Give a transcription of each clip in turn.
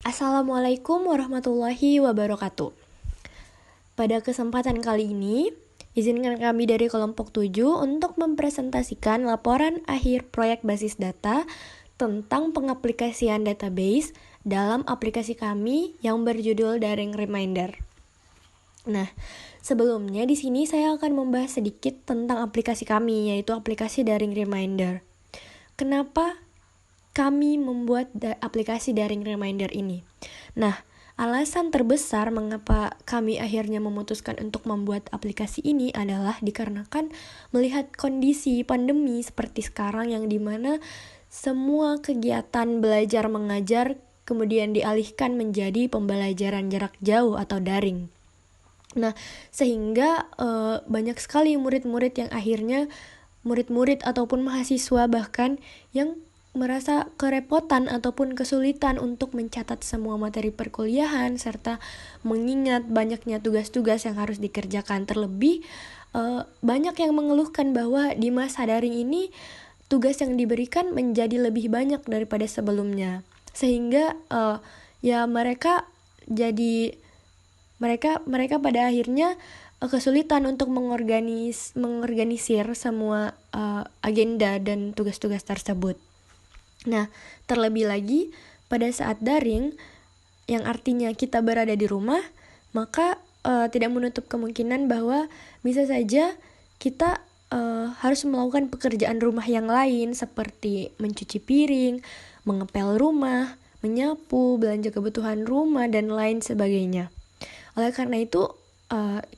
Assalamualaikum warahmatullahi wabarakatuh. Pada kesempatan kali ini, izinkan kami dari kelompok 7 untuk mempresentasikan laporan akhir proyek basis data tentang pengaplikasian database dalam aplikasi kami yang berjudul Daring Reminder. Nah, sebelumnya di sini saya akan membahas sedikit tentang aplikasi kami, yaitu aplikasi Daring Reminder. Kenapa kami membuat aplikasi Daring Reminder ini? Nah, alasan terbesar mengapa kami akhirnya memutuskan untuk membuat aplikasi ini adalah dikarenakan melihat kondisi pandemi seperti sekarang yang dimana semua kegiatan belajar mengajar kemudian dialihkan menjadi pembelajaran jarak jauh atau daring. Nah, sehingga banyak sekali murid-murid yang akhirnya murid-murid ataupun mahasiswa bahkan yang merasa kerepotan ataupun kesulitan untuk mencatat semua materi perkuliahan serta mengingat banyaknya tugas-tugas yang harus dikerjakan. Terlebih banyak yang mengeluhkan bahwa di masa daring ini tugas yang diberikan menjadi lebih banyak daripada sebelumnya, sehingga mereka pada akhirnya kesulitan untuk mengorganisir semua agenda dan tugas-tugas tersebut. Nah, terlebih lagi pada saat daring, yang artinya kita berada di rumah, maka tidak menutup kemungkinan bahwa bisa saja kita harus melakukan pekerjaan rumah yang lain seperti mencuci piring, mengepel rumah, menyapu, belanja kebutuhan rumah, dan lain sebagainya. Oleh karena itu,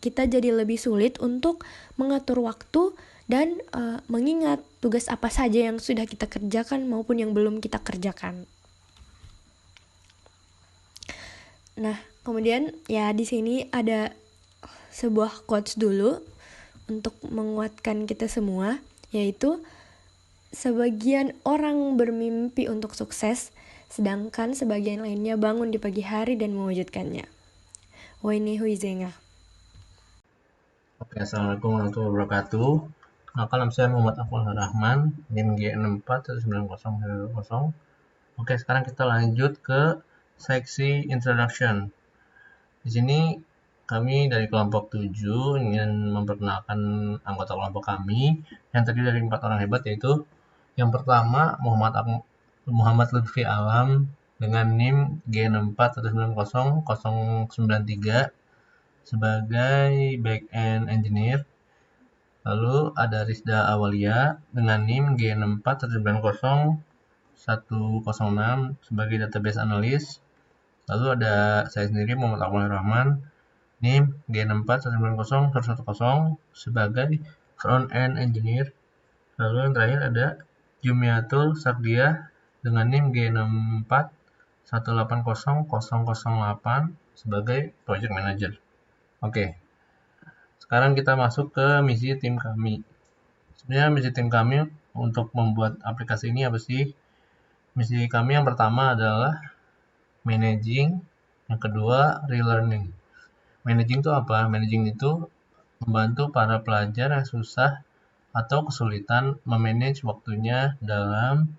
kita jadi lebih sulit untuk mengatur waktu dan mengingat tugas apa saja yang sudah kita kerjakan maupun yang belum kita kerjakan. Nah, kemudian ya di sini ada sebuah quotes dulu untuk menguatkan kita semua, yaitu sebagian orang bermimpi untuk sukses, sedangkan sebagian lainnya bangun di pagi hari dan mewujudkannya. Waini Huizenga. Oke, Assalamualaikum warahmatullahi wabarakatuh. Nama saya Muhammad Afwan Rahman, NIM G641900. Oke, sekarang kita lanjut ke seksi introduction. Di sini kami dari kelompok 7 ingin memperkenalkan anggota kelompok kami yang terdiri dari 4 orang hebat, yaitu yang pertama Muhammad Lutfi Alam dengan NIM G64190093 sebagai back-end engineer. Lalu ada Rizda Awalia dengan NIM G64190106 sebagai database analyst. Lalu ada saya sendiri Muhammad Akmal Rahman NIM G64190110 sebagai front-end engineer. Lalu yang terakhir ada Jumiatul Sardia dengan NIM G64180008 sebagai project manager. Oke. Sekarang kita masuk ke misi tim kami. Sebenarnya misi tim kami untuk membuat aplikasi ini apa sih? Misi kami yang pertama adalah managing, yang kedua relearning. Managing itu apa? Managing itu membantu para pelajar yang susah atau kesulitan memanage waktunya dalam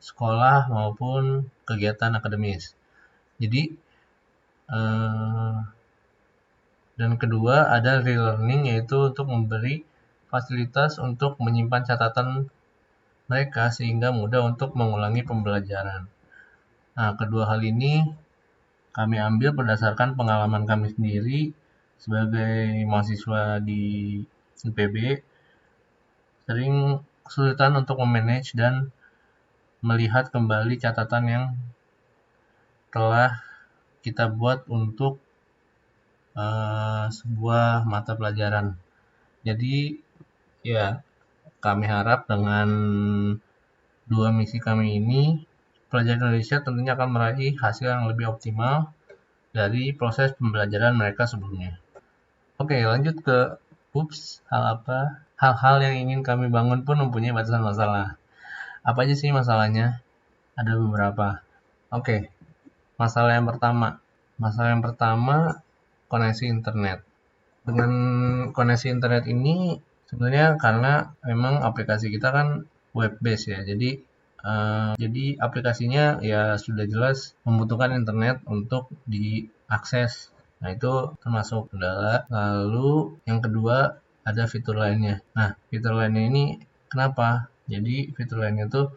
sekolah maupun kegiatan akademis. Jadi dan kedua ada relearning, yaitu untuk memberi fasilitas untuk menyimpan catatan mereka sehingga mudah untuk mengulangi pembelajaran. Nah, kedua hal ini kami ambil berdasarkan pengalaman kami sendiri sebagai mahasiswa di IPB, sering kesulitan untuk memanage dan melihat kembali catatan yang telah kita buat untuk sebuah mata pelajaran. Jadi ya, kami harap dengan dua misi kami ini, pelajar Indonesia tentunya akan meraih hasil yang lebih optimal dari proses pembelajaran mereka sebelumnya. Oke, lanjut ke hal-hal yang ingin kami bangun pun mempunyai batasan masalah. Apa aja sih masalahnya? Ada beberapa. Oke, masalah yang pertama koneksi internet. Dengan koneksi internet ini sebenarnya karena memang aplikasi kita kan web based ya, jadi Jadi aplikasinya ya sudah jelas membutuhkan internet untuk diakses. Nah, itu termasuk kendala. Lalu yang kedua ada fitur lainnya. Nah, fitur lainnya ini kenapa? Jadi fitur lainnya itu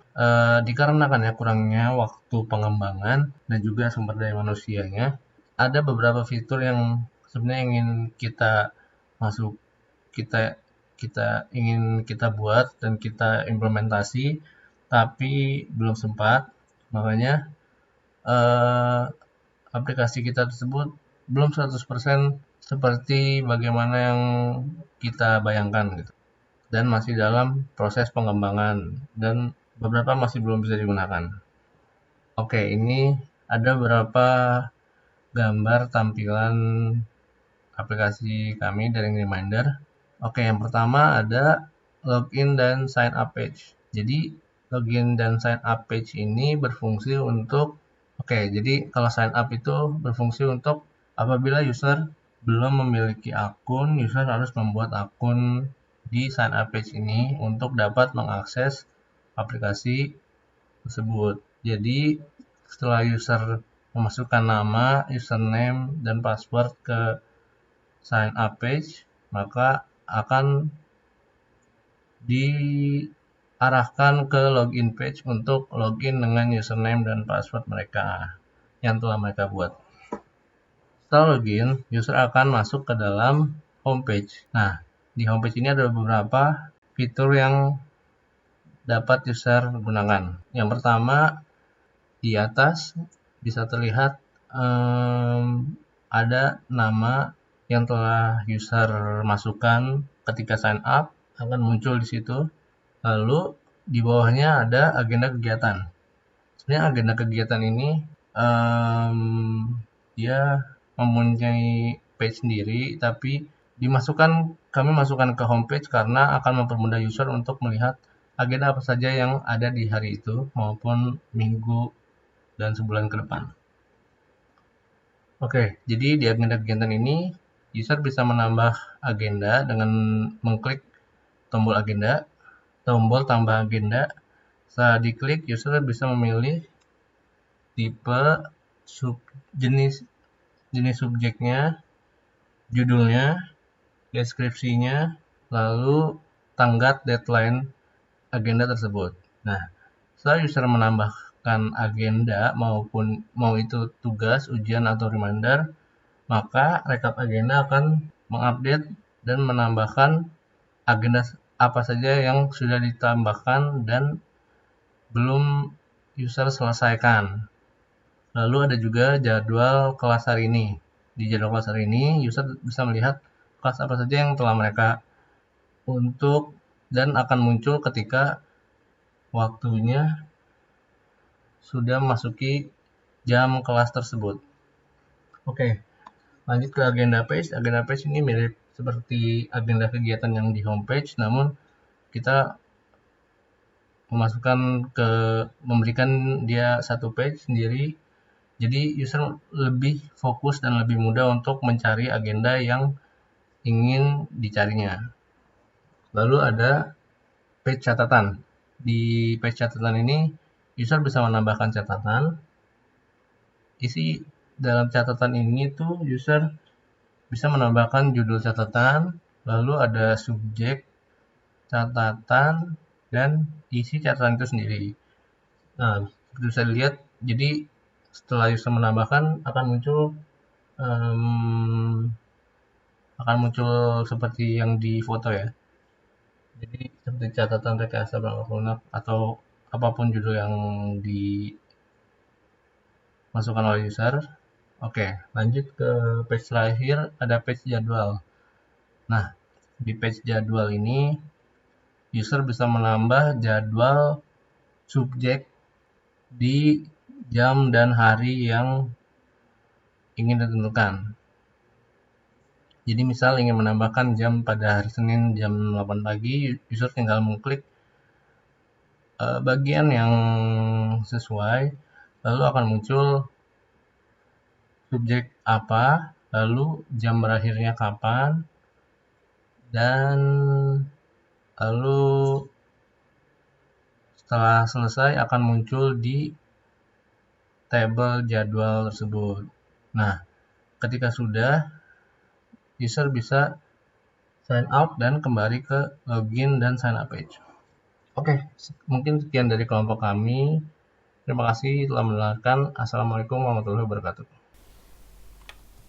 dikarenakan ya kurangnya waktu pengembangan dan juga sumber daya manusianya, ada beberapa fitur yang sebenarnya ingin kita masuk kita kita ingin kita buat dan kita implementasi, tapi belum sempat. Makanya eh, aplikasi kita tersebut belum 100% seperti bagaimana yang kita bayangkan gitu. Dan masih dalam proses pengembangan dan beberapa masih belum bisa digunakan. Oke, ini ada beberapa gambar tampilan aplikasi kami dari Reminder. Oke, yang pertama ada login dan sign up page. Jadi login dan sign up page ini berfungsi untuk jadi kalau sign up itu berfungsi untuk apabila user belum memiliki akun, user harus membuat akun di sign up page ini untuk dapat mengakses aplikasi tersebut. Jadi setelah user memasukkan nama, username, dan password ke sign up page, maka akan diarahkan ke login page untuk login dengan username dan password mereka yang telah mereka buat. Setelah login, user akan masuk ke dalam homepage. Nah, di homepage ini ada beberapa fitur yang dapat user gunakan. Yang pertama, di atas bisa terlihat ada nama yang telah user masukkan ketika sign up, akan muncul di situ. Lalu di bawahnya ada agenda kegiatan. Sebenarnya agenda kegiatan ini dia mempunyai page sendiri, tapi kami masukkan ke homepage karena akan mempermudah user untuk melihat agenda apa saja yang ada di hari itu maupun minggu dan sebulan ke depan. Oke, jadi di agenda kegiatan ini user bisa menambah agenda dengan mengklik tombol agenda, tombol tambah agenda. Setelah diklik, user bisa memilih tipe, jenis subjeknya, judulnya, deskripsinya, lalu tanggat deadline agenda tersebut. Nah, setelah user menambahkan agenda maupun mau itu tugas, ujian, atau reminder, maka rekap agenda akan mengupdate dan menambahkan agenda apa saja yang sudah ditambahkan dan belum user selesaikan. Lalu ada juga jadwal kelas hari ini. Di jadwal kelas hari ini, user bisa melihat kelas apa saja yang telah mereka untuk dan akan muncul ketika waktunya sudah memasuki jam kelas tersebut. Oke, lanjut ke agenda page. Agenda page ini mirip seperti agenda kegiatan yang di homepage, namun kita memberikan dia satu page sendiri. Jadi user lebih fokus dan lebih mudah untuk mencari agenda yang ingin dicarinya. Lalu ada page catatan. Di page catatan ini user bisa menambahkan catatan. Isi dalam catatan ini tuh user bisa menambahkan judul catatan, lalu ada subjek catatan, dan isi catatan itu sendiri. Nah, seperti bisa dilihat, jadi setelah user menambahkan akan muncul seperti yang di foto ya. Jadi seperti catatan rekayasa perangkat lunak atau apapun judul yang dimasukkan oleh user. Oke, lanjut ke page terakhir, ada page jadwal. Nah, di page jadwal ini user bisa menambah jadwal subjek di jam dan hari yang ingin ditentukan. Jadi misal ingin menambahkan jam pada hari Senin jam 8 pagi, user tinggal mengklik bagian yang sesuai, lalu akan muncul subjek apa, lalu jam berakhirnya kapan, dan lalu Setelah selesai akan muncul di tabel jadwal tersebut. Nah, ketika sudah, user bisa sign out dan kembali ke login dan sign up page. Oke, mungkin sekian dari kelompok kami. Terima kasih telah mendengarkan. Assalamualaikum warahmatullahi wabarakatuh.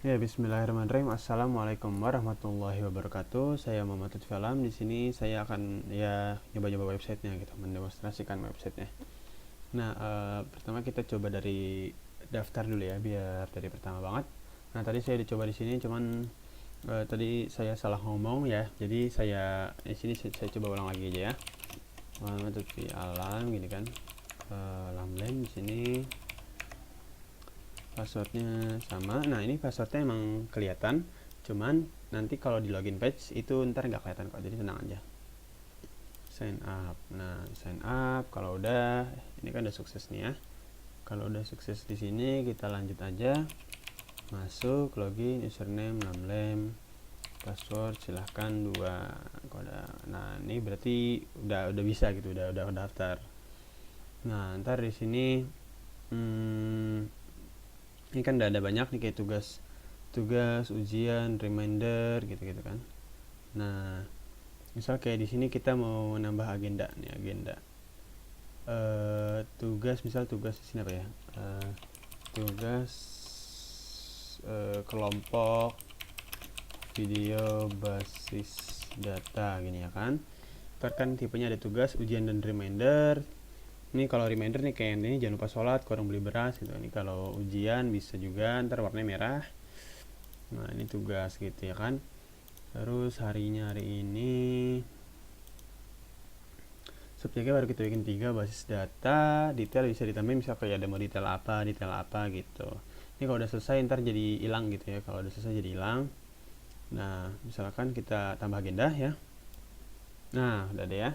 Ya, bismillahirrahmanirrahim. Assalamualaikum warahmatullahi wabarakatuh. Saya Muhammad Lutfi Alam. Di sini saya akan nyoba-nyoba websitenya gitu, mendemonstrasikan websitenya. Nah, pertama kita coba dari daftar dulu ya, biar dari pertama banget. Nah, tadi saya dicoba di sini, cuman tadi saya salah ngomong ya. Jadi saya di sini saya coba ulang lagi aja ya. Muhammad Lutfi Alam gini kan. Lamlem di sini. Passwordnya sama. Nah, ini passwordnya emang kelihatan, cuman nanti kalau di login page itu ntar nggak kelihatan kok, jadi tenang aja. Sign up. Nah, sign up kalau udah, ini kan udah sukses nih ya. Kalau udah sukses di sini kita lanjut aja, masuk login, username Lamlem, password silahkan 2 kode. Nah, ini berarti udah bisa gitu, udah daftar. Nah, ntar di sini ini kan udah ada banyak nih kayak tugas, ujian, reminder gitu-gitu kan. Nah, misal kayak di sini kita mau nambah agenda nih, agenda. Misal tugas di sini apa ya? Tugas kelompok video basis data gini ya kan. Ntar kan tipenya ada tugas, ujian dan reminder. Ini kalau reminder nih kayak ini jangan lupa sholat, kurang beli beras gitu. Ini kalau ujian bisa juga, ntar warnanya merah. Nah, ini tugas gitu ya kan. Terus hari ini subjeknya baru kita bikin 3, basis data, detail bisa ditambahin, misal kayak ada mau detail apa gitu. Ini kalau udah selesai ntar jadi hilang gitu ya. Kalau udah selesai jadi hilang. Nah, misalkan kita tambah agenda ya. Nah, udah deh ya.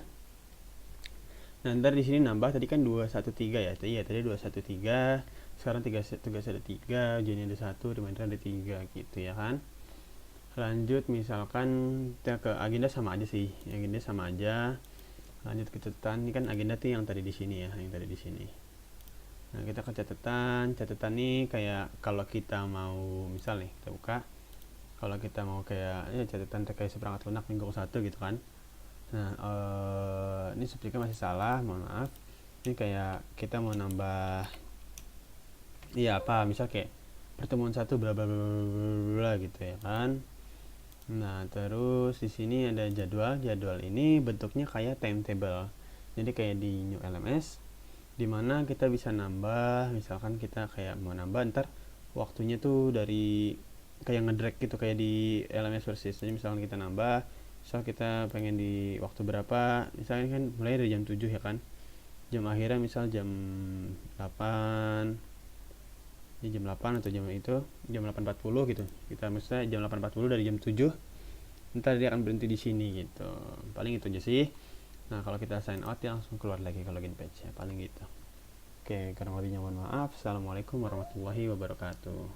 Nah, ntar di sini nambah tadi kan 213 ya. Iya, tadi 213. Sekarang tugas ada 3, ujiannya ada 1, reminder ada 3 gitu ya kan. Lanjut misalkan kita ke agenda sama aja sih. Agenda sama aja. Lanjut ke catatan. Ini kan agenda tuh yang tadi di sini ya, yang tadi di sini. Nah, kita ke catatan. Catatan nih kayak kalau kita mau misal nih, kita buka. Kalau kita mau kayak ya catatan terkait seperangkat lunak minggu 1 gitu kan. Nah, ini subjeknya masih salah, mohon maaf. Ini kayak kita mau nambah iya apa, misal kayak pertemuan 1 bla bla bla bla gitu ya kan. Nah, terus di sini ada jadwal. Jadwal ini bentuknya kayak timetable. Jadi kayak di New LMS dimana kita bisa nambah, misalkan kita kayak mau nambah ntar waktunya tuh dari kayak ngedrag gitu kayak di LMS versi. Jadi misalkan kita nambah, misal kita pengen di waktu berapa, misalnya kan mulai dari jam 7 ya kan, jam akhirnya misal jam 8 ya, jam 8 atau jam 8.40 gitu, kita misalnya jam 8.40 dari jam 7 ntar dia akan berhenti di sini gitu, paling itu aja sih. Nah, kalau kita sign out ya langsung keluar lagi ke login page ya, paling gitu. Oke, kurang lebihnya mohon maaf. Assalamualaikum warahmatullahi wabarakatuh.